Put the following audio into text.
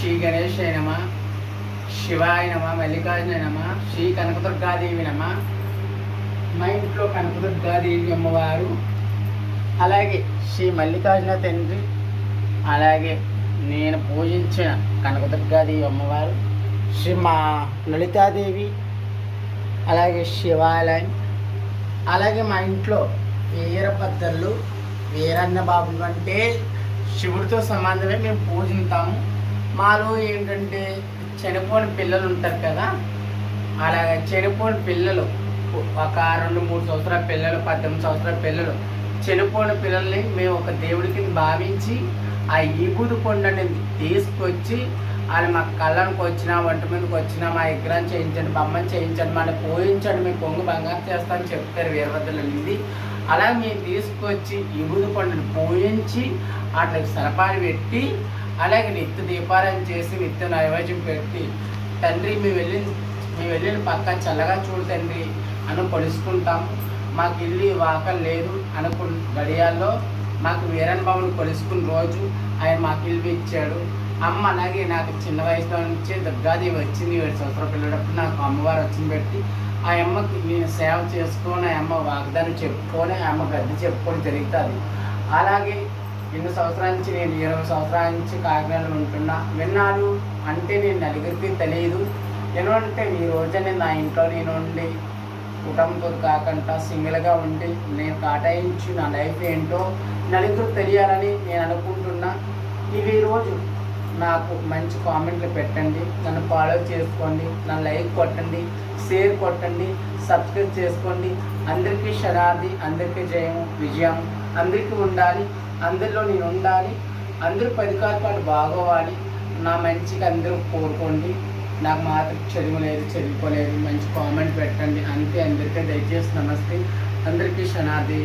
శ్రీ గణేశాయ నమ, శివాయ నమ, మల్లికార్జున నమ, శ్రీ కనకదుర్గాదేవి నమ. మా ఇంట్లో కనకదుర్గాదేవి అమ్మవారు, అలాగే శ్రీ మల్లికార్జున తండ్రి, అలాగే నేను పూజించిన కనకదుర్గాదేవి అమ్మవారు, శ్రీ మా లలితాదేవి, అలాగే శివాలయం, అలాగే మా ఇంట్లో వీరభద్రులు, వీరన్న బాబులు అంటే శివుడితో సంబంధమే మేము పూజిస్తాము. మాలో ఏంటంటే చనిపోయిన పిల్లలు ఉంటారు కదా, అలాగే చనిపోయిన పిల్లలు ఒక 2-3 సంవత్సరాల పిల్లలు, 18 సంవత్సరాల పిల్లలు, చనిపోయిన పిల్లల్ని మేము ఒక దేవుడి కింద భావించి ఆ ఈబూదు కొండని తీసుకొచ్చి వాళ్ళు మా కళ్ళనికి వచ్చినా, వంట మీదకి వచ్చినా మా విగ్రహం చేయించండి, బొమ్మని చేయించండి, మన పోయించండి, మీ కొంగు బంగారు చేస్తామని చెప్తారు వీరభద్రులు ఇది. అలా మేము తీసుకొచ్చి ఈబూదు కొండని పోయించి వాటికి సరపాలు పెట్టి, అలాగే నిత్య దీపారాయణ చేసి నిత్య నైవేద్యం పెట్టి, తండ్రి మేము వెళ్ళిన పక్క చల్లగా చూడు తండ్రి అని కొలుసుకుంటాము. మాకు ఇల్లు వాకలు లేదు గడియాల్లో మాకు వీరన్న బాబుని కొలుసుకున్న రోజు ఆయన మాకు ఇల్లు ఇచ్చాడు. అమ్మ అలాగే నాకు చిన్న వయసులో నుంచి దుర్గాదేవి వచ్చింది, 7 సంవత్సరాల పిల్లడప్పుడు నాకు అమ్మవారు వచ్చింది పెట్టి ఆ అమ్మకి నేను సేవ చేసుకొని ఆ అమ్మ వాగ్దానం చెప్పుకొని ఆ అమ్మ గద్దె చెప్పుకొని జరుగుతుంది. అలాగే ఎన్ని సంవత్సరాల నుంచి నేను 20 సంవత్సరాల నుంచి కాకినాడలో ఉంటున్నా. విన్నాను అంటే నేను నలుగురికి తెలియదు. ఎందుకంటే ఈ రోజు నేను నా ఇంట్లో నేను ఉండి కుటుంబంతో కాకుండా సింగిల్గా ఉండి నేను కాటాయించి నా లైఫ్ ఏంటో నలుగురు తెలియాలని నేను అనుకుంటున్నా. ఇవి రోజు నాకు మంచి కామెంట్లు పెట్టండి, నన్ను ఫాలో చేసుకోండి, నా లైక్ కొట్టండి, షేర్ కొట్టండి, సబ్స్క్రైబ్ చేసుకోండి. అందరికీ శనార్థి, అందరికీ జయం విజయం అందరికీ ఉండాలి, అందరిలో నేను ఉండాలి, అందరూ 10 కాల పాటు బాగోవాలి, నా మంచిగా అందరూ కోరుకోండి. నాకు మాత్రం చదువుకోలేదు, మంచి కామెంట్ పెట్టండి అంతే. అందరికీ దయచేసి నమస్తే. అందరికీ శనార్థి.